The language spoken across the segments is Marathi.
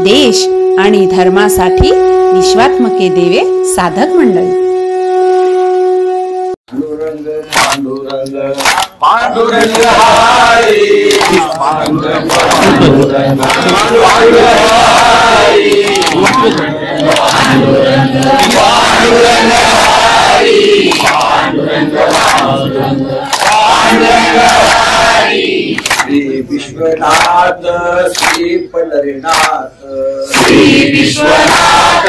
देश आणि धर्मासाठी विश्वात्मके देवे साधक मंडळी. पांडुरंग पांडुरंग हरी पांडुरंग पांडुरंग पांडुरंग हरी पांडुरंग पांडुरंग हरी पांडुरंग पांडुरंग पांडुरंग हरी. श्री विश्वनाथ श्री पंढरीनाथ श्री विश्वनाथ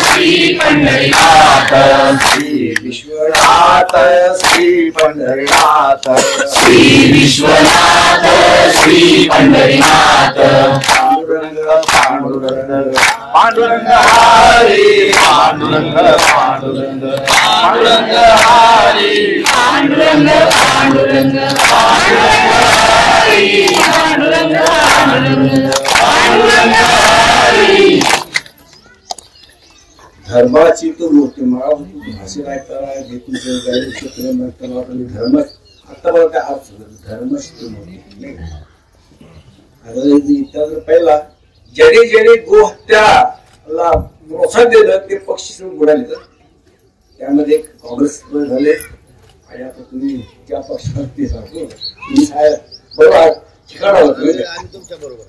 श्री पंढरीनाथ श्री विश्वनाथ श्री पंढरीनाथ श्री विश्वनाथ श्री पंढरीनाथ. पांडुरंग पांडुरंग पांडुरंग हरी पांडुरंग पांडुरंग पांडुरंग हरी पांडुरंग पांडुरंग पांडुरंग हरी पांडुरंग पांडुरंग पांडुरंग हरी. धर्माची तो मूर्ती मला भाषण ऐकताना जे तुमचं गाडी धर्म आता मला काय अर्थ धर्माची तो मूर्ती आता पहिला ज्याने ज्याने गोहत्याला प्रोत्साहन दिलं ते पक्ष सोडून बुडाले. त्यामध्ये काँग्रेस झाले आणि आता तुम्ही त्या पक्षात ते सांगतो तुम्ही बरोबर ठिकाणा तुमच्या बरोबर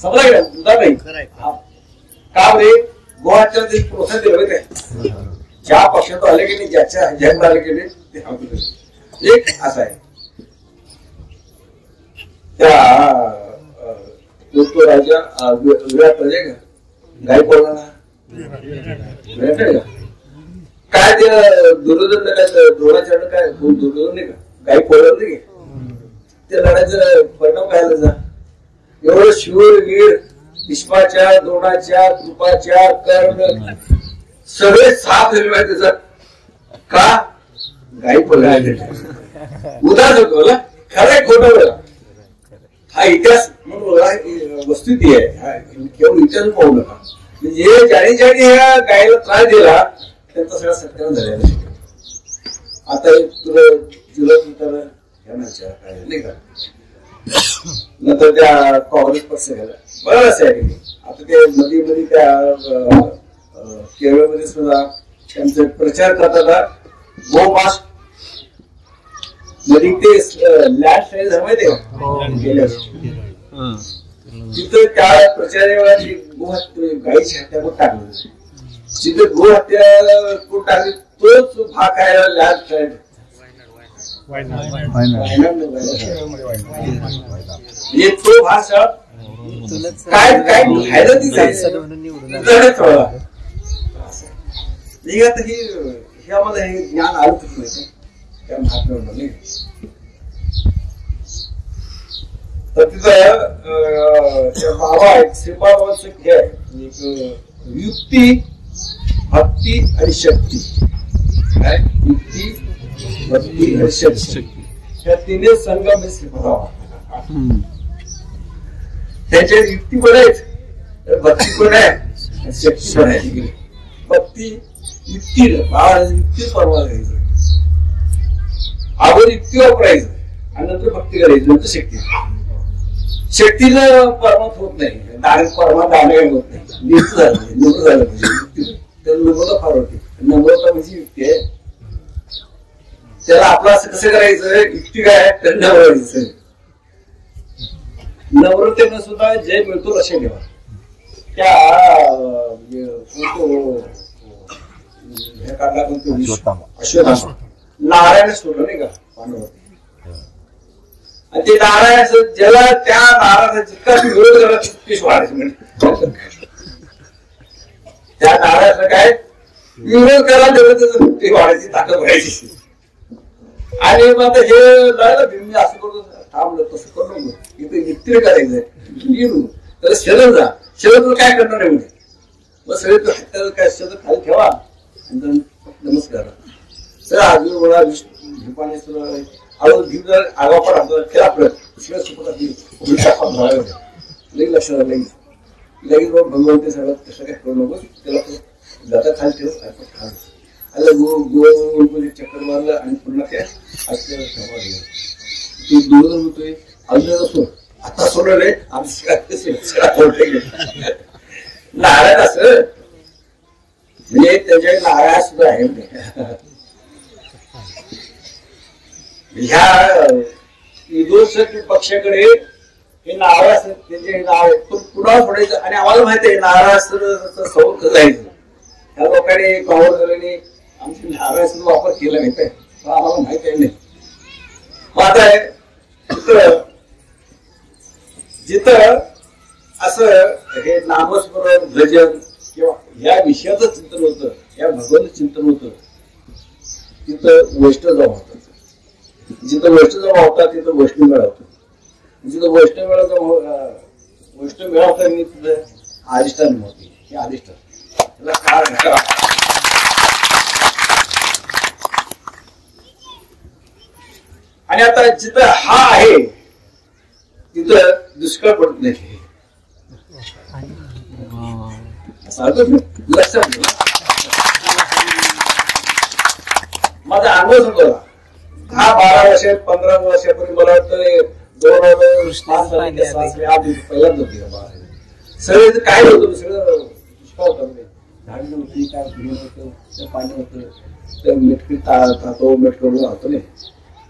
समजा गेला तुझा नाही का रे गोवाच्या प्रोत्साहन दिलं काय ज्या पक्षात आले की नाही ज्याच्या ह्याच्यात आले की नाही ते सांगतो एक असं आहे. त्या तो राजा विराट राजा का गायकवाड काय ते दुर्योधन द्रोणाचार्य काय दुर्योधन नाही का गायकवाड नाही ते लढायचं परिणाम काय जा एवढं शूरवीर भीष्माच्या द्रोणाच्या कृपाच्या कर्ण सगळे साथ त्याचा का गायकवाड उदास होतो खरंय खोटं बोला. हा इतिहास म्हणून वस्तुती आहे केवळ इतिहास पाहू नका. म्हणजे ज्याने ज्याने ह्या गायला त्रास दिला त्यांचा सगळा सत्कार झालेला. आता तुला तर नाही का नंतर त्या काँग्रेस पक्ष गेला बरं असं आहे. आता ते मध्ये मध्ये त्या केरळमध्ये सुद्धा त्यांचा प्रचार करतात गोमास मध्ये ते लॅट स्टाईल झालं माहितीये तिथं त्या प्रचारावेळा गाईची हत्या करून टाकली. जिथे गो हत्या करून टाकली तोच भाग आहे लॅट स्टाईल तो भाषा काय काय फायदा आता हे आम्हाला हे ज्ञान आलं नाही त्या महात्मा नाही तर तिथं बाबा आहेत श्रीबाबांचं हे आहे युक्ती भक्ती आणि शक्ती काय युक्ती भक्ती आणि शक्ती ह्या तिन्ही संगम श्रीबाबा त्याच्या युक्ती पण आहेत भक्ती पण आहे आणि शक्ती पण आहे. भक्ती युक्ती बाबा युक्ती परवा घ्यायचं अगोदर युक्ती वापरायचं आणि नंतर भक्ती करायची नंतर शक्ती. शक्तीनं परमात होत नाही डायरेक्ट परमा दाणे होत नाही निवृत्त झालं निवृत्त झालं पाहिजे त्याला नम्रता फार होते. नम्रता म्हणजे युक्ती आहे. त्याला आपलं असं कसं करायचं युक्ती काय तर नम्रायचं. नम्रतेनं सुद्धा जय मिळतो लक्षात ठेवा. त्या काढला पण तो अश्वत्थामा नारायण सोडलं नाही का पांडवावरती आणि ते नारायण ज्याला त्या नारायणाचा जितका विरोध झाला तितकीच वाढायचं म्हणजे त्या नारायणाचा काय विरोध करायला तेवढं त्याचं ते वाढायची ताकद व्हायची. आणि मग आता हे लढलं भीम असं करून थांबलं तसं करू नको इथे युक्ती करायचंय लिहू तर शरण जा शरण काय करणार आहे म्हणजे मग सगळे हाताला काय शरण खाली ठेवा आणि नमस्कार सर अजून मला भीपाने हळू भीम जर आगाव पण आपलं खेळ आपलं सगळं सुपत लगेच लक्षात आलं लगेच मग भगवंत सगळं तसं काय करू नको त्याला जाता खाली ठेव गोल चक्कर मारलं आणि पुन्हा त्या असं तू दुर्गम होतोय अजून सोड आता सोडले नारायण असं म्हणजे त्याच्या नारायण सुद्धा आहे ह्या विदूषक पक्षाकडे हे नारळ असत त्यांचे नाव पुन्हा सोडायचं आणि आम्हाला माहिती आहे नारळाचं सौख जायचं ह्या लोकांनी काँग्रेस झाल्याने आमच्या नारळाचा वापर केला नाही काय पण आम्हाला माहित आहे नाही मग आता जिथं असं हे नामस्मरण भजन किंवा या विषयाचं चिंतन होतं या भगवंत चिंतन होतं तिथं वैष्णव होतं जिथं वैष्णव होता तिथं वैष्णव मेळा होता जिथं वैष्णव मेळा होता मी तिथं अधिष्ठान होते हे अधिष्ठान त्याला काय आणि आता जिथं हा आहे तिथं दुष्काळ पडत नाही लक्षात माझा अनुभव सांगतो 10-12 वर्ष 15 वर्षापूर्वी मला वाटतं 2005 पहिल्यांदा होती सगळे काय होतं सगळं दुष्काळ होतं झाड नव्हती काय होतं पाणी होतं मेटकी तातो मेटकरून राहतो नाही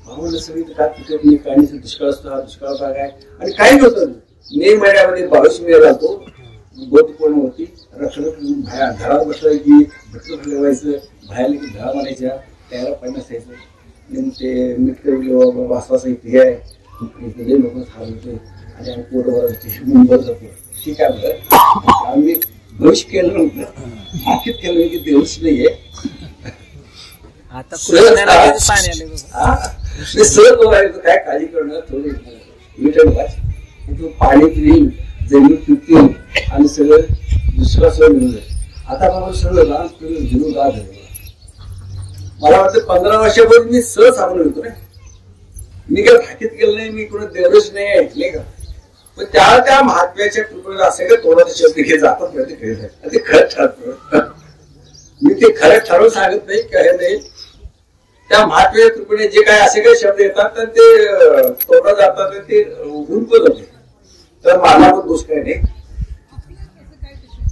म्हणून सगळी काय पिकवली काही दुष्काळ असतो हा दुष्काळ भाग आहे आणि काही नव्हतं मे महिन्यामध्ये 22 मे राहतो बोध पूर्ण होती रक्षण घरात बसलं की भटलं ठेवायचं बाहेर की धडा मारायच्या त्याला पाणी असायचं ते मिटकं वासवास हे आहे लोक थांबवते आणि आम्ही पोटभर मुंबईत जातो ठीक आहे बरं आम्ही भविष्य केलं नव्हतं आखित केलं की देवच नाहीये काय काळजी करणं थोडी मीटर पाणी पिईल जमीन पितील आणि सगळं दुसरं सगळं मिळून जाईल आता मला सगळं लहान झिरू गाव झालं मला वाटतं 15 वर्षापूर्वी मी सहज सांगून होतो ना मी काय थाकीत केलं नाही मी कोणी देवच नाही ऐकले का पण त्या महात्म्याच्या कृपेला असे का तोंडाचे शब्द हे जातात ते खरं ठरत मी ते खरं ठरवून सांगत नाही काय नाही त्या महात्म्याच्या कृपेने जे काय असे काही शब्द येतात तर ते तोंडात जातात ते गुणपत होते तर माझा पण दोष काय नाही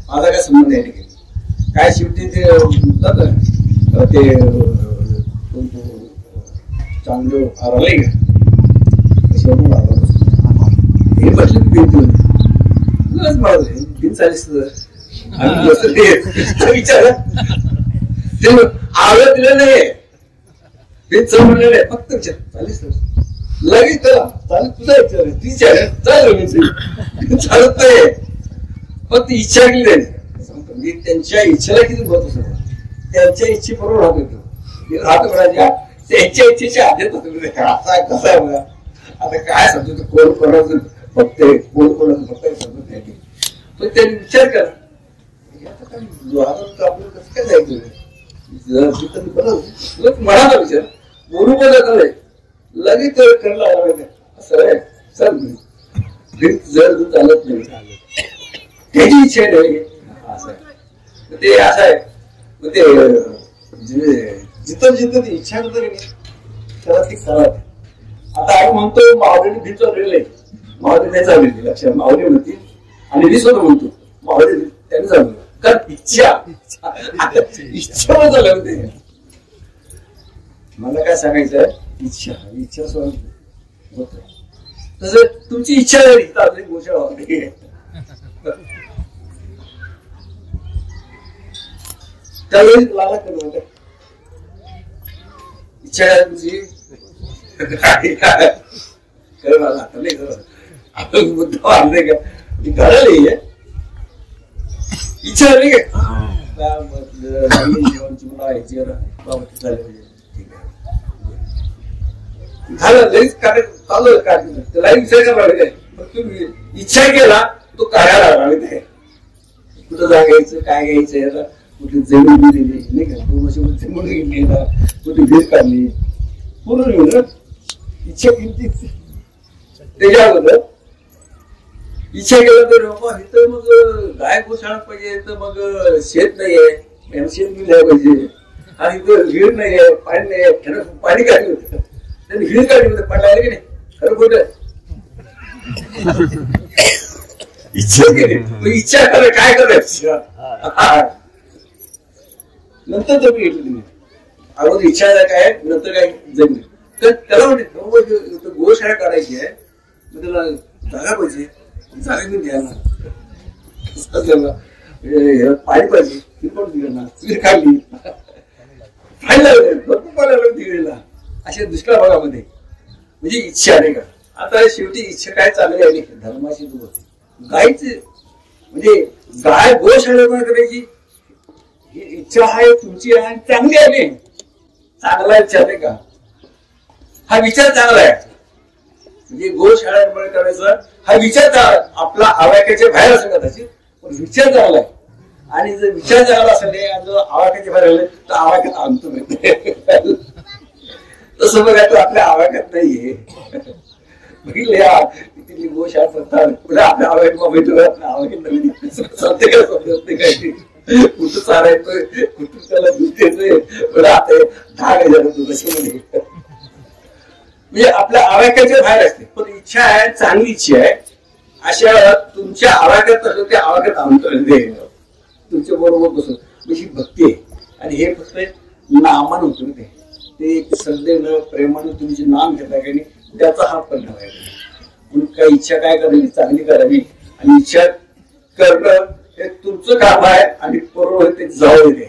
माझा काय संबंध आहे काय शेवटी ते म्हणतात ते चांगलं आरालय का हे म्हटलं बिन चालीस विचार ते आवड दिलं नाही बिन च म्हणलं नाही फक्त विचार चालीस लगेच त्याला चालेल तुझा विचार ती चालेल चालत नाही फक्त इच्छा केली त्यांनी मी त्यांच्या इच्छेला किती महत्व सगळं त्यांच्या इच्छेबरोबर राहत होतो राहतो म्हणायच्या त्यांच्या इच्छेच्या आधीच होतो असा कसा आहे बघा आता काय समजतो कोण कोणाचं बघते कोण कोणाचं बघताय समजत नाही पण त्यांनी विचार करा आपलं कसं काय जायचं बरं म्हणाला विचार बोलू बोलत लगेच करायला असं आहे चल जर चालत नाही त्याची इच्छा नाही असं आहे ते असं आहे ते जिथं जिथं ती इच्छा होत त्याला ती करत आता आम्ही म्हणतो मावळीने भीत चाललेलं आहे मावळी नाही चाललेली लक्षात मावळी म्हणती आणि मी स्वतः म्हणतो मावळी त्यांनी चालवलं कारण इच्छा झालं होते मला काय सांगायचं इच्छा होत तसं तुमची इच्छा झाली गोष्ट त्यावेळी लाला करू इच्छा तुझी खरं मला आता नाही आपण मुद्दा आणले का मी करायला इच्छा झाली का जेवणची मला यायची झाले ठीक आहे झालं लगेच कार्य चालू त्याला विचार करायला पण तुम्ही इच्छा केला तो करायला लागला कुठं जागायचं काय घ्यायचं कुठे जमीन दिलेली नाही का 2 वर्ष जमीन घेतली कुठे वीज काढली पूर्ण घेऊन इच्छा किमती त्याच्या अगोदर इच्छा केलं तर बाबा इथं मग गाय गोशाळा पाहिजे तर मग शेत नाहीये शेत मिळायला पाहिजे आणि विहीर नाहीये, पाणी नाही, पाणी काढली होतं त्यांनी, विहीर काढली होती, पाणी लागले की नाही, खरं खोटं? इच्छा केली, इच्छा करा, काय करायचं नंतर जमीन घेतली तुम्ही, अगोदर इच्छा काय, नंतर काय जमीन. तर त्याला म्हणते गोशाळा काढायची आहे, मग त्याला जागा पाहिजे, जागा मी द्या ना, पाणी पाहिजे, ती पण दिलं ना, विहीर काढली, पाणी लागलं, भरपूर पाणी लागलं विहिरीला. अशा दुसऱ्या भागामध्ये म्हणजे इच्छा नाही का. आता शेवटी इच्छा काय चालली आहे धर्माशी गायची, म्हणजे गाय गोशाळा करायची ही इच्छा आहे तुमची, आहे चांगली आहे, चांगला इच्छा नाही का, हा विचार चांगला आहे. म्हणजे गोशाळा निर्माण करायचा हा विचार चांगला, आपला आवाक्याच्या बाहेर असेल कदाचित, पण विचार चांगला आहे. आणि जर विचार चांगला असेल आणि जर आवाक्याच्या बाहेर आले तर आवाक्यात आणतो नाही, तसं बघायचं आपल्या आवाक्यात नाहीये. बघितले तिथली गोशाळा प्रथा पुढे आपल्या कुठं चालायचोय, कुठून त्याला दूध येतोय, पुढे आता धाग आहे जरा दुधामध्ये, म्हणजे आपल्या आवाक्याच्या बाहेर असते. पण इच्छा आहे, चांगली इच्छा आहे, अशा तुमच्या आवाक्यात असो त्या आवाक्यात आणतो तुमच्या बरोबर बसून, ही भक्ती आहे. आणि हे फक्त नामान होतो ते एक श्रद्धेनं प्रेमानं तुम्ही जे नाम घेता की नाही त्याचा हा परिणाम आहे. म्हणून काही इच्छा काय करावी, चांगली करावी, आणि इच्छा करणं हे तुमचं काम आहे. आणि बरोबर ते जावं ते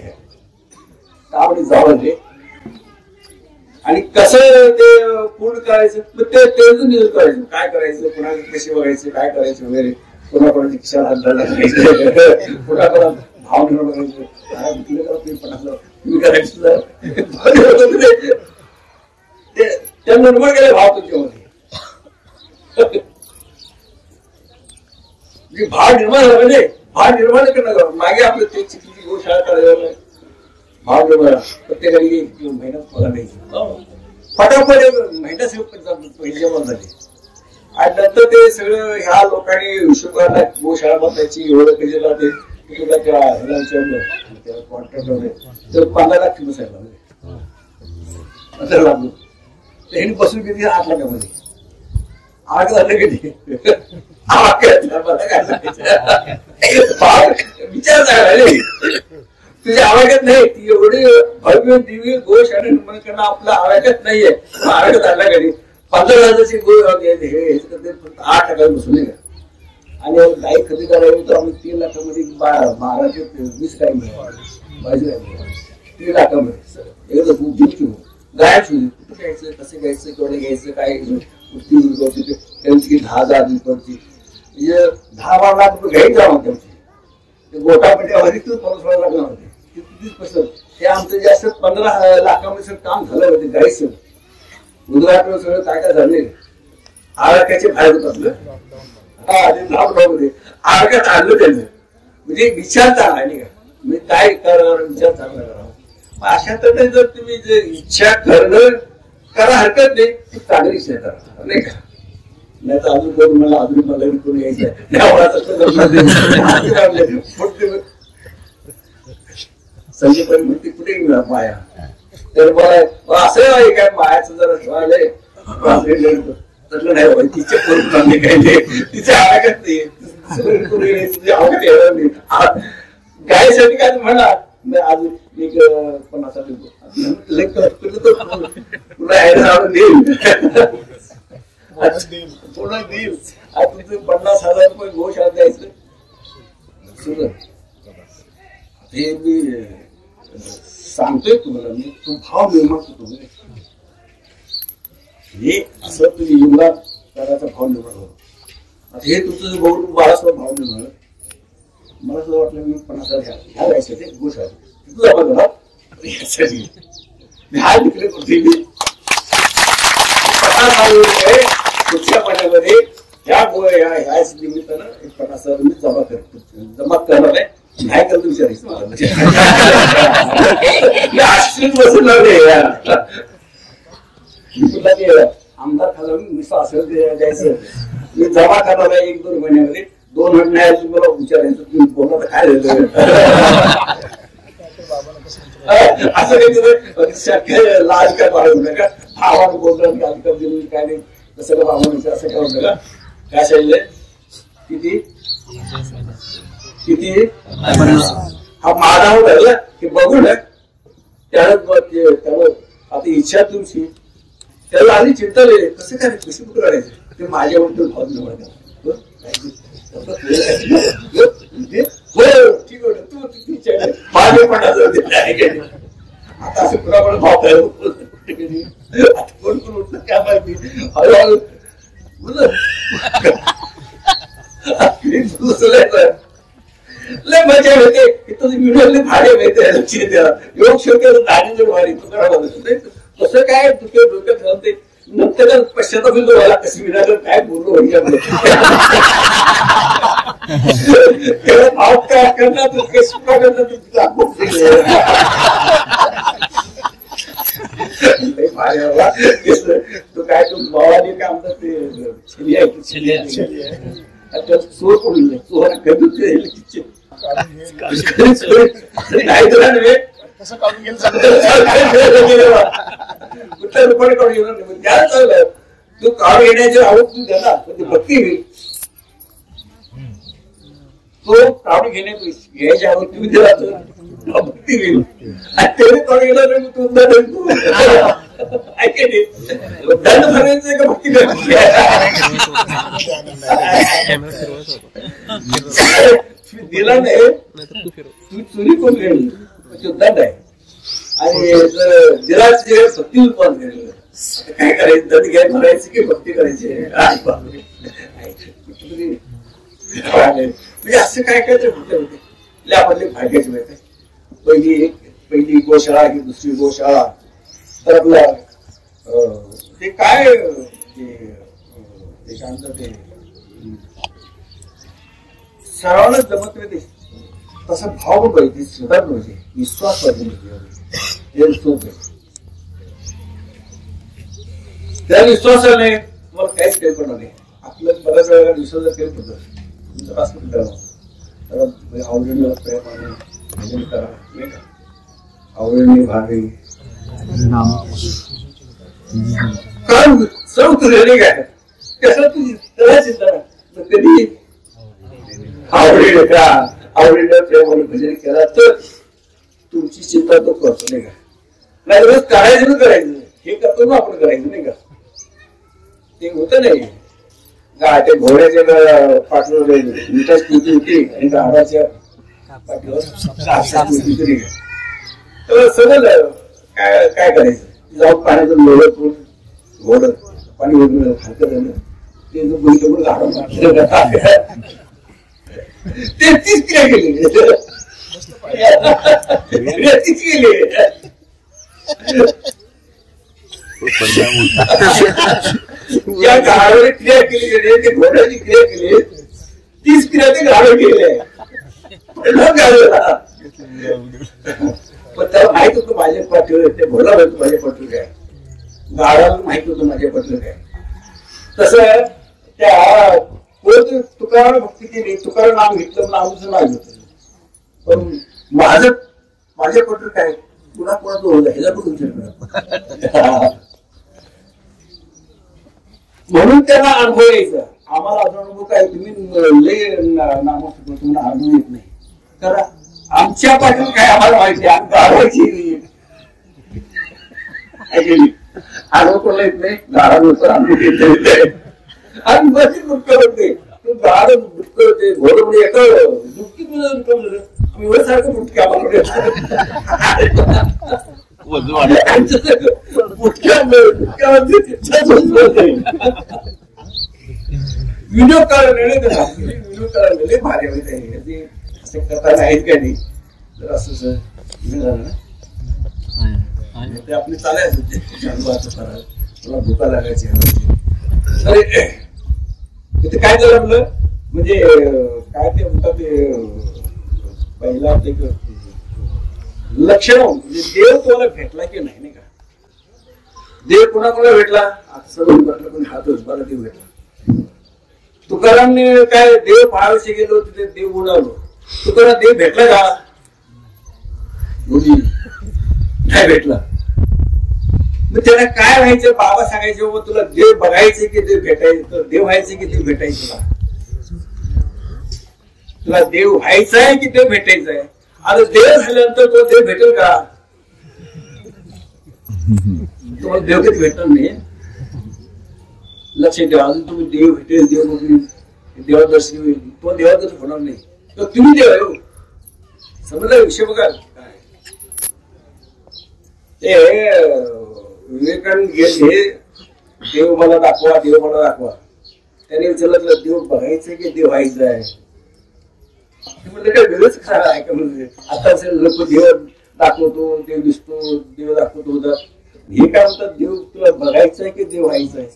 काम जावं ते, आणि कसं ते पूर्ण करायचं ते नियोजन करायचं, काय करायचं, कोणाला कसे बघायचं, काय करायचं वगैरे, कोणाकोणाची खिशात हात घालायचं, कोणाकोणा भाव निर्माण करायचं, तुम्ही करायचं त्या निर्माण केले भाव तुमच्यामध्ये, भाव निर्माण झाला म्हणजे भाव निर्माण करणं. मागे आपलं ते चिखलीची गोशाळा करायला भाव निर्माण प्रत्येकाने मेहनत बघा द्यायची, फटाफट मेहनत पहिल्या बंद झाली. आणि नंतर ते सगळं ह्या लोकांनी हिशोबाला गोशाळा बांधायची, एवढं कधी जाते कॉन्ट्रॅक्ट 15 लाख बसायला बसून किती 8 लाखामध्ये 8 झालं किती विचार झाला तुझ्या आवाक्यात नाही, ती एवढी भव्य दिव्य गोशाळा निर्माण करणं आपल्या आवाक्यात नाहीये. आवाक्यात आला कधी 15,000ची गो 8 लाखात बसून नाही का. आणि गाई खरेदी करावी तर आम्ही 3 लाखामध्ये 12 ते 20 गाई मिळाली, 3 लाखामध्ये गाय कुठं घ्यायचं, कसं घ्यायचं, केवढं घ्यायचं, काय त्यांची 10,000 रुपयाची म्हणजे 10-12 लाख रुपये घ्यायचं आहोत त्यांची गोटापट्यामध्ये 15-16 लाख होते. ते आमचं जास्त 15 लाखामध्ये काम झालं होतं गाईचं उद्घाटन सगळं काय काय झाले. आळक्याचे बाहेर होत असलं आळक्यात आणलं त्यांचं, म्हणजे विचार चांगला नाही का, म्हणजे काय करावं विचार चांगला करावा. अशा तऱ्हेने जर तुम्ही जर इच्छा करणं करा हरकत नाही, ती चांगली इच्छा करा नाही का. नाही तर अजून कोण मला अजून मला कोण यायचं संजय पण म्हणते कुठे माया, तर मला असं आहे काय मायाचं जरा ठेवायलंय तसलं नाही बाबा, तिच्या करून काही नाही, तिच्या आवाक्यात नाही, आवाक्यात येणार नाही. गायसाठी काय म्हणा अजून एक 50 पुन्हा देईल. तुमचं 50,000 रुपये गोशाळा द्यायचं हे मी सांगतोय तुम्हाला. मी तो भाव निर्माण करतो हे असं तुम्ही युगला करायचा भाव निर्माण होतो. आता हे तुमचं भाऊ 1200 भाव निर्माण, मला सुद्धा वाटलं मी 50,000 ह्या द्यायचे गोशाळा तुझा बघा हा डिक्लेअर करते मी 50,000 रुपये पुढच्या महिन्यामध्ये ह्या निमित्तानं 50,000 मी जमा करणार आहे. नाही करत विचारायचं मला बसून लावले आमदार खाला मी असं द्यायचं मी जमा करणार आहे 1-2 महिन्यामध्ये. 2 महिन्यात मला विचारायचं तुम्ही बोलला तर काय झालं असं काही शक्य लाज काय पाळू नका भावानं बोलतात अधिकार दिली काय नाही तसं का भावानं असं काय होतं का काय सांगितलंय किती किती हा माझा होता की बघू ना त्याला आता इच्छा तुमची त्याला आधी चिंता लिहिली कसं काय कशी कुठं करायचं ते माझ्यावर तो भाव निवडला ठीक होत तू माझे पण आता असं कुणाकडे भाव काय आता कोण कोण उठलं काय माहिती हळूहळू लय मजा येते तुझी व्हिडिओ भाडे मिळते लक्ष द्या योग शेवटी दाढी वारी तू करायला कसं काय तुझ्या डोक्यात घालते नंतर पश्चाताप येतो मला कशी विनागर काय बोललो त्याला भाव काय करणार तू कशी करणार तू काय तू भावाने काय म्हणतात ते चोर पडून चोर कधी नाही तर कसं काढून गेलं कुठल्या रुपये काढून गेलं त्याला चाललं तू काढून येण्याची आवड तू देणार पण ती भक्ती होईल तो काढून घ्यायची आवड तुम्ही दिला तर भक्ती होईल आणि तेवढे काढून गेला तू दंड भरायचं का भक्ती करायची दिला नाही तू चोरी कोण घेईल दंड आहे आणि जर दिलाच जे भक्ती उत्पादन केलं काय करायचं दंड घ्याय भरायची की भक्ती करायची म्हणजे असं काय काय तर होते आपले भाग्याची माहिती आहे पहिली गोशाळा की दुसरी गोशाळा तर आपला ते काय ते काय म्हणतात ते सर्वांना जमत नाही तसा भाव पाहिजे सुधार पाहिजे विश्वास पाहिजे सोप आहे त्या विश्वासाने तुम्हाला काहीच काही पडणार नाही आपलं बऱ्याच वेळेला विश्वास काही पडत आवडीने प्रेमाने भजन करा नाही का आवडीने भावे कारण सर्व तुझे नाही काय कसं तुझी त्याला चिंता कधी आवडीने का आवडीने प्रेमाने भजन केला तर तुमची चिंता तो करतो नाही का नाही रोज करायचं ना करायचं हे करतो ना आपण करायचं नाही का ते होत नाही ते घोड्याच्या पाठीवर मिठाच किती होती आणि गाडाच्या पाठीवर सगळं काय काय करायचं जाऊन पाण्याचं लोळ करून घोड पाणी वगैरे हलकं झालं ते जो बैठक गाडा ते तीच क्रिया केली तीच केली या गाडावर क्रिया केली गेली ते घोड्याची क्रिया केली तीच क्रिया ते गाडव केली पण त्याला माहित होतं माझ्या पाठीवर ते घोडा होतं माझ्या पाठीवर काय गाडाला माहित होतं माझ्या पाठीवर काय तसं त्या तुकाराम भक्ती केली तुकाराम नाव घेतलं नावाचं नाव घेतलं पण माझ्या पाठीवर काय पुन्हा कोणाचं होतं ह्याच्याकडून विचार म्हणून त्यांना अनुभव यायचा आम्हाला असा अनुभव काय तुम्ही लय नाम तुम्हाला अनुभव येत नाही तर आमच्या पाठून काय आम्हाला माहिती आहे अनुभव कोणाला येत नाही गाडानुसार अनुभव येत आणि बस दुःख होते गाड दुःख होते घोड म्हणजे एका दुःखी एवढं सारखं मुटके व्हिडिओ काढले भारी होते असे करताना आहेत का नाही तर असं झालं ना ते आपले चालायचं मला भूका लागायची अरे तिथे काय झालं आपलं म्हणजे काय ते म्हणतात ते पहिला ते लक्षण म्हणजे देव तुम्हाला भेटला की नाही का देव कोणाकोणाला भेटला आता सगळं भेटलं पण हात मला देव भेटला तुकारामने काय देव पाहायचे गेलो तिथे देव उडालो तुकाराम देव भेटला का नाही भेटला. मग त्याला काय व्हायचं? बाबा सांगायचे बाबा तुला देव बघायचे की देव भेटायचं, देव व्हायचे की देव भेटायचं, तुला देव व्हायचं आहे की देव भेटायचं आहे. आता देव झाल्यानंतर तो देव भेटेल का? तुम्हाला देव कधी भेटणार नाही. लक्षात ठेवा. अजून तुम्ही देव भेटेल, देव बघेल, देवा दर्शन होईल, तो देवा दर्शन होणार नाही. तर तुम्ही देव आहे. समजला विषय बघा काय ते विवेकानंद गेले, देव मला दाखवा, देव मला दाखवा. त्याने विचारलं देव बघायचंय की देव व्हायचं आहे? म्हणलं काय वेगळंच खरं आहे का? म्हणजे आता असेल लोक देव दाखवतो, देव दिसतो, देव दाखवतो होतात. हे काय म्हणतात देव तुला बघायचं आहे की देव व्हायचं आहे?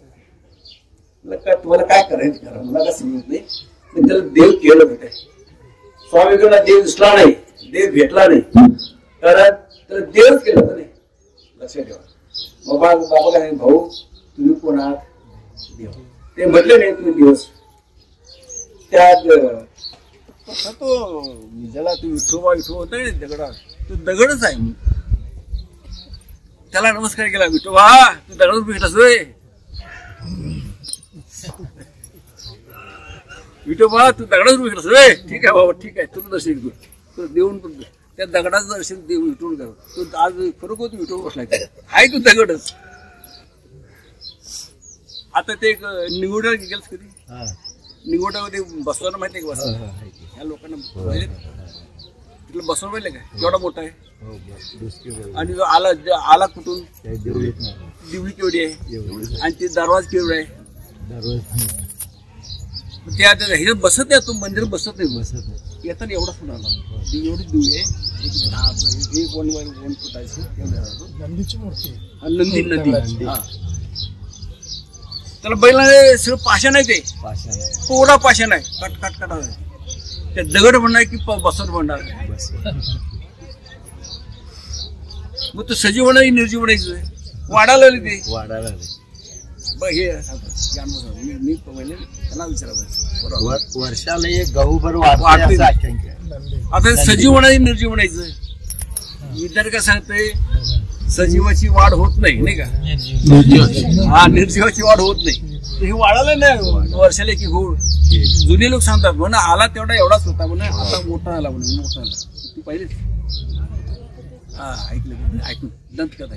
का तुम्हाला काय करायचं करा, मला काय समजत नाही. पण त्याला देव केलं भेटाय. स्वामीकडे देव दिसला नाही, देव भेटला नाही, कारण त्याला देवच केलं नाही. लक्षात ठेवा. बाबा बाबा काय भाऊ तुम्ही कोण आहात? देव. ते म्हटले नाही तुम्ही दिवस त्यात तो ज्याला तू विठोबा विठोबा होता नाही दगडा, तो दगडच आहे. त्याला नमस्कार केला, विठोबा तू दगडच भेटलास होय. विठोबा तू दगडाच भेटलास होय. ठीक आहे बाबा, ठीक आहे, तुला दर्शन घेऊ. तो देऊन त्या दगडाचं दर्शन देऊ विठून करू. तो आज खरोखर तू विठोबा बसलाय, आहे तू दगडच. आता ते एक निगोड्याला गेलस कधी? निगोड्यामध्ये बसवायला माहिती आहे का? बसवा ह्या लोकांना तिथलं बसवून पाहिजे काय? केवढा मोठा आहे. आणि जो आला कुठून? दिवळी केवढी आहे आणि ते दरवाज केवढा आहे. त्या ह्याच्यात बसत नाही, तो मंदिर बसत नाही. येताना एवढा फुट आला, एवढी दिवळी आहे. 1 फुटायची नंदीची मूर्ती, नंदी. त्याला बैला सगळं पाषाण आहे, ते कोरडा पाषाण आहे. कट कट कट ते दगड म्हणणार की बसत म्हणणार. मग तो सजीव होणार निर्जीव म्हणायचं. वाढायला ते वाढायला हे मी त्यांना विचारा वर्षाला एक गहू बरोबर वाढते. आता सजीव होणार निर्जीव म्हणायचं. विद्यार्थी काय सांगतोय? सजीवाची वाढ होत नाही का? हा, निर्जीवाची वाढ होत नाही. हे वाढायला नाही वर्षाला की हो. जुने लोक सांगतात म्हणा आला तेवढा एवढाच होता म्हणा, आता मोठा आला म्हणून. मोठा आला तू पाहिजे. हा ऐकलं, ऐकून दंत कथा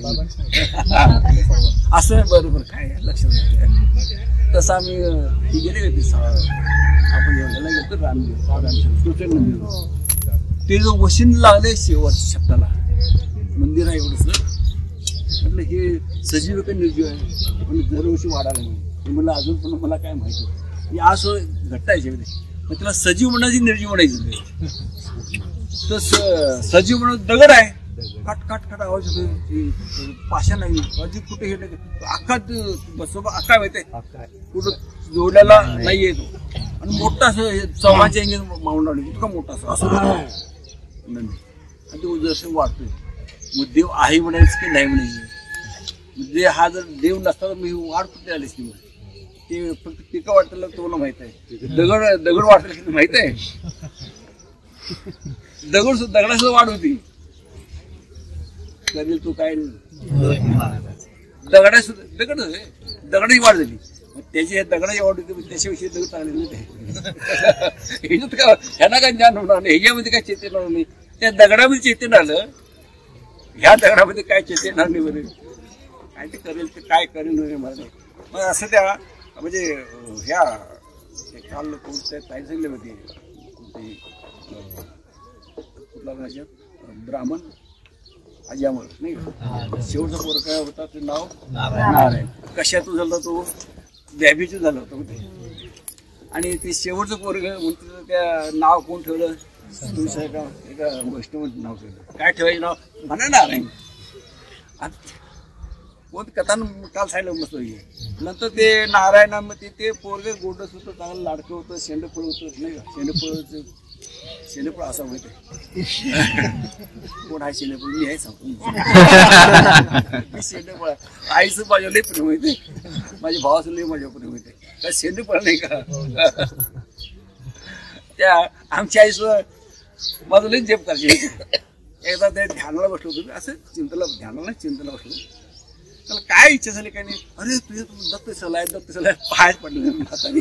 असं बरोबर काय लक्षात नाही. तसं आम्ही गेले होते आपण याला गेलो रामदेव. ते जो वशीन लागले शेवट शब्दाला मंदिर आहे एवढंच. म्हटलं हे सजीव का निर्जीव आहे? म्हणजे दरवर्षी वाढायला म्हणून म्हणलं अजून पण मला काय माहिती. आज घट्ट आहे मग त्याला सजीव म्हणायची निर्जीव म्हणायचं. तर सजीव म्हणून दगड आहे, कट कट कट आवाज होतो. पाषाण नाही अजित कुठे हे अख्खा बसोबा अख्खा माहिती आहे कुठं जोडलेला नाहीये तो. आणि मोठा असं चव्हाणच्या इंजिन माउंट इतका मोठा असं नंदी. आणि तो जसं वाढतोय. मग देव आहे म्हणायचं की नाही म्हणायचं? म्हणजे हा जर देव नसता तर मी वाढ कुठे आलीस की ते फक्त पिका वाटताना तुम्हाला माहित आहे. दगड वाटलं की माहित आहे. दगडासुद्धा वाढ होती. करेल तू काय दगडाची वाढ झाली. त्याची दगडाची वाढ होती, त्याच्याविषयी दगड चांगले ह्यांना काय ज्ञान होणार नाही, ह्याच्यामध्ये काय चेतन नाही. त्या दगडामध्ये चेतन आलं, ह्या दगडामध्ये काय चेतन नाही बरे. काय ते करेल ते काय करेल वगैरे मला नाही. मग असं त्या म्हणजे ह्या काल कोणत्या काय सांगले होते कुठला भाषा ब्राह्मण अजामल नाही का? शेवटचा पोर काय होता ते नाव नारायण. कशातून झालं तो द्याबीचं झालं होतं ते. आणि ते शेवटचं पोरग म्हणतो त्या नाव कोण ठेवलं? तुमचं एका वैष्णव नाव ठेवलं. काय ठेवायचं नाव? म्हणा नारायण. कोण कथा काल सांगितलं मस्त. नंतर ते नारायणामध्ये ते पोरग गोडस होतं, चांगलं लाडकं होतं, शेंडफळ होतं नाही का? शेंडफळ असं माहित आहे कोण आहे शेंडफळ? मी आहे सांगतो. शेंडफळ आईचं माझ्या लई प्रेम माहिती आहे, माझ्या भावाचं लई माझ्या प्रेम माहिती आहे. काय शेंडफळ नाही का? त्या आमच्या आईचं माझं लई जेप करायची. एकदा ते ध्यानाला बसलो होतो, असं ध्यानाला बसलो. त्याला काय इच्छा झाली काय नाही, अरे तुझे दत्त सलाय पायच पडले हाताने.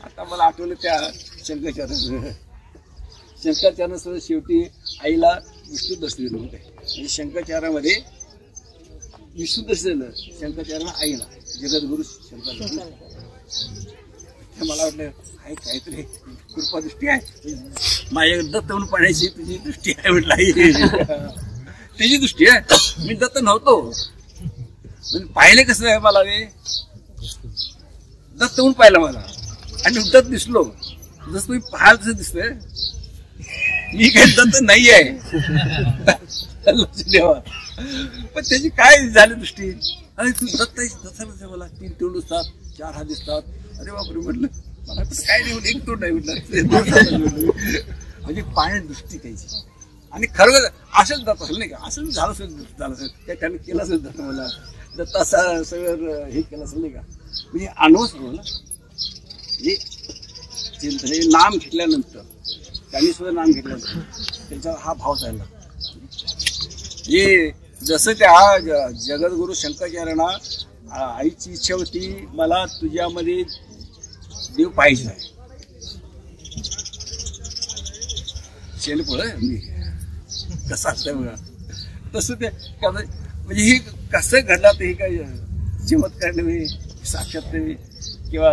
आता मला आठवलं त्या शंकराचार्य शेवटी आईला विष्णू दर्शन दिलं होते. म्हणजे शंकराचार्यामध्ये विष्णू दर्शन दिलं शंकराचार्याला आईला, जगद्गुरु शंकराचार्य. मला वाटलं काहीतरी कृपा दृष्टी आहे माझ्या दत्त म्हणून पाण्याची तुझी दृष्टी आहे म्हटलं, आई त्याची दृष्टी आहे. मी दत्त नव्हतो म्हणजे पाहिले कसं आहे, मला रे दत्त म्हणून पाहिलं मला आणि दत्त दिसलो. जसं तुम्ही पाहाल तसं दिसतंय, मी काही दत्त नाही आहे देवा. पण त्याची काय झाली दृष्टी, अरे तू दत्त दत्त मला 3 तोंड दिसतात, 4 हात दिसतात. अरे बापरे म्हटलं, मला काय नाही, एक तोंड नाही म्हटलं. म्हणजे पाण्यात दृष्टी त्याची. आणि खरं असंच जात असेल नाही का, असं झालं असेल त्या त्याने केलं असेल दत्त, मला दत्त असं सगळं हे केलं असेल नाही का. म्हणजे अनुभव ना, म्हणजे हे नाम घेतल्यानंतर, त्यांनी सुद्धा नाम घेतल्यानंतर त्यांचा हा भाव झाला. हे जसं त्या जगद्गुरु शंकराचार्यांना आईची इच्छा होती, मला तुझ्यामध्ये देव पाहिजे आहे. शेणफळ कसं असतंय बघा, तसं ते म्हणजे हे कसं घडलं, ते हे काय चमत्कार नव्हे, साक्षात नव्हे किंवा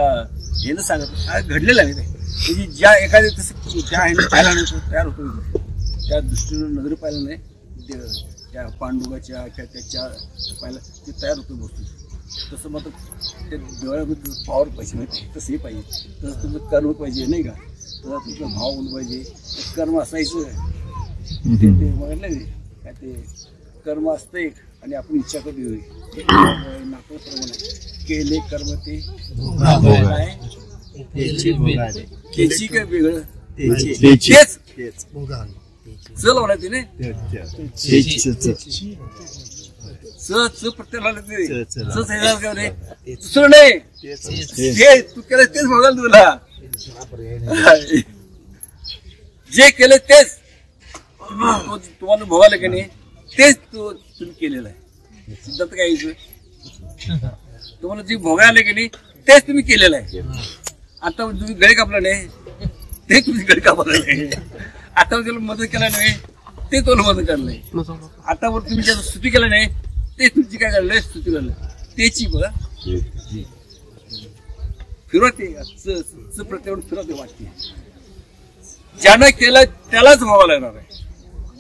हे न सांगत, घडलेलं आहे ते. म्हणजे ज्या एखाद्या तसं त्या ह्याने पाहायला नव्हतं तयार होतो, त्या दृष्टीनं नजर पाहिलं नाही, त्या पांडुगाच्या किंवा त्याच्या पाहिलं ते तयार होतो गोष्टी. तसं मात्र त्या डोळ्यामध्ये पॉवर पाहिजे माहिती, तसंही पाहिजे. तसं तुमचं कर्म पाहिजे नाही का, तसं तुमचा भाव होऊन पाहिजे. कर्म असायचं ते म्हटलं नाही काय, ते कर्म असतं एक आणि आपण इच्छा कधी होईल नाटकप्रमाणे केले कर्म ते काय त्याची काय वेगळं तेच चल होणार तिने प्रत्येकाला दुसरं नाही, तू केलं तेच बघाल तुला, जे केलं तेच तुम्हाला भोगायला की नाही, तेच तुम्ही केलेलं आहे. सिद्धार्थ काय तुम्हाला जे भोगायला की नाही तेच तुम्ही केलेलं आहे. आता तुम्ही गळे कापला नाही, ते तुम्ही गळे कापला नाही. आता त्याला मदत केला नाही, ते तुला मदत केलं नाही. आता वर तुम्ही ज्याचं स्तुती केलं नाही, ते तुमची काय करलंय स्तुती करलं त्याची बघा फिरवते प्रत्येक फिरवते वाटते. ज्यानं केलं त्यालाच भोगायला येणार आहे,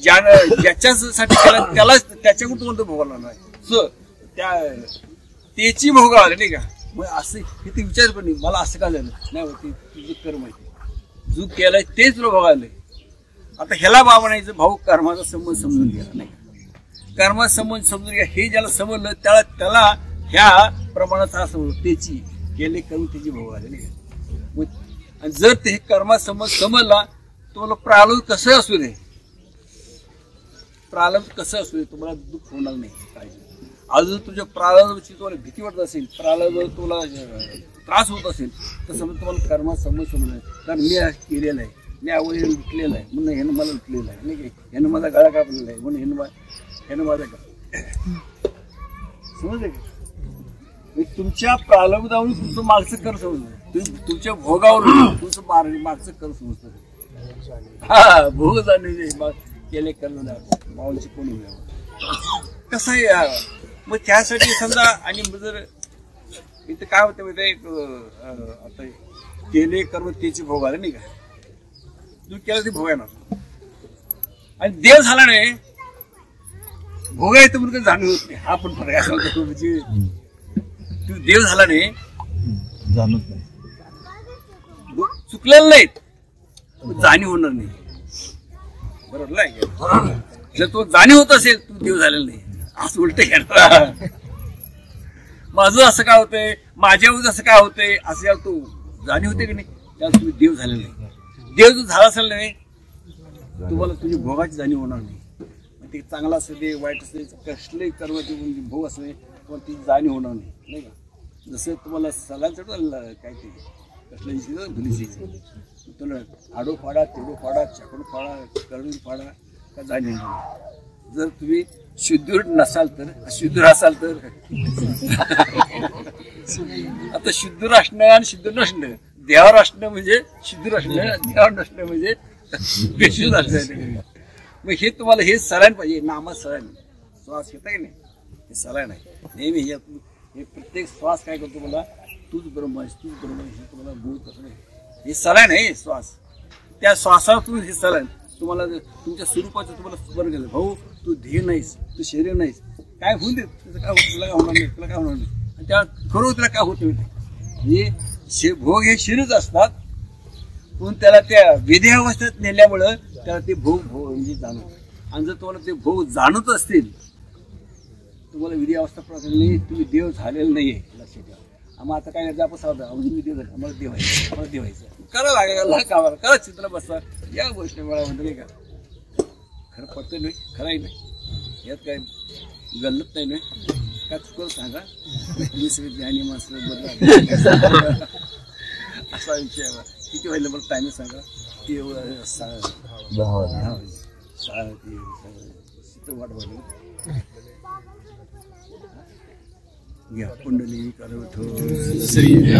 ज्यानं ज्याच्यासाठी केलं त्यालाच त्याच्याकडून तुम्हाला भोगायला येणार आहे. त्याची भोगावं नाही का. मग असं किती विचार पण नाही मला असं का झालं नाही होती, तुझं कर्म आहे जो केलंय तेच तुला भोगायलंय. आता ह्याला बा म्हणायचं भाऊ कर्माचा संबंध समजून घ्या नाही का, कर्माचा संबंध समजून घ्या. हे ज्याला समजलं त्याला ह्या प्रमाणाचा समज त्याची केले कर्म त्याची भोगायला नाही का. आणि जर ते कर्माचा संबंध समजला तुम्हाला प्रारब्ध कसं असू दे, प्रारब्ध कसं असू दे तुम्हाला दुःख होणार नाही. काळजी अजून तुमच्या प्रारब्धाची तुम्हाला भीती वाटत असेल, प्रारब्ध तुम्हाला त्रास होत असेल तर समजा तुम्हाला कर्माचा संबंध समजला, कारण मी केलेलं आहे, मी आवडीने लुटलेलं आहे म्हणून ह्यानं मला लुटलेलं आहे नाही की, ह्यानं माझा गळा कापलेला आहे म्हणून ह्यानं माझा समजलं का. तुमच्या प्रारब्धावरून तुमचं मागचं कर समजलं, तुमच्या भोगावरून तुमचं मागचं कर समजतं. हा भोग जाणे केले करणं माऊलची कोणी कसं आहे. मग त्यासाठी समजा आणि जर इथं काय होतं माहिती आता केले कर्म त्याची भोग आले नाही का, तू केलं ते भोग येणार. आणि देव झाला नाही भोग येतं म्हणून जाणीव होत नाही. हा पण फरक आहे म्हणजे तू देव झाला नाही जाणत नाही, चुकलेलं नाही जाणीव होणार नाही. बरोबर नाही, जर तो जाणीव होत असेल तू देव झालेला नाही असं उलट घेणार. माझं असं काय होतंय, माझ्यावर असं काय होतंय असं जेव्हा तू जाणीव होते की नाही त्याला तुम्ही देव झालेला नाही. देव जो झाला असेल नाही तुम्हाला तुझी भोगाची जाणीव होणार नाही. ते चांगला असेल ते वाईट असेल कसले कर्माचे भोग असले तुम्हाला ती जाणीव होणार नाही नाही का. जसं तुम्हाला सगळ्यांचं काय ते कसलं धुलीची तुला आडो फाडा तेडो फाडा चाकडू फाडा करून फाडा का जाणे जर तुम्ही शुद्धूर नसाल तर अशुद्धूर असाल तर आता शुद्धूर असणं आणि शुद्धूर नसणं देवावर असणं म्हणजे शुद्धूर असणं देवावर नसणं म्हणजे बेशुद्ध असणं मग हे तुम्हाला हे सलाईन पाहिजे नामात सलाईन श्वास घेता की नाही हे सलाईन आहे नेहमी हे प्रत्येक श्वास काय करतो मला तूच ब्रह्म आहेस तूच ब्रह्म आहेस हे तुम्हाला बोल कसं नाही हे सलाईन आहे श्वास त्या श्वासावर तुम्ही हे सलाईन तुम्हाला तुमच्या स्वरूपाचं तुम्हाला स्मरण केलं भाऊ तू ध्येय नाहीस तू शरीर नाहीस काय होऊन दे तुझं काय तुला काय होणार नाही तुला काय होणार नाही आणि त्या खरोखर तुला काय होत नाही म्हणजे भोग हे शरीरच असतात पण त्याला त्या वेदी अवस्थेत नेल्यामुळं त्याला ते भोग म्हणजे जाणवत आणि जर तुम्हाला ते भोग जाणवत असतील तुम्हाला विधी अवस्था प्रकार नाही तुम्ही देव झालेला नाहीये लक्षात ठेवा आम्हाला आता काय करायचं आपण सावध अजून मी देव झालं आम्हाला देवायचं आम्हाला देवायचं करा लागेल कामाला करा चित्र बसता या गोष्टी मला म्हणतो नाही का खरं पडतं नाही खरंही नाही यात काय गल्लत नाही नाही काय चुकलं सांगा मी सगळे ज्ञानी माणसं बदला असा विषय किती व्हायला मला टायमिंग सांगा की वाट बघ घ्या कुंडली करवतो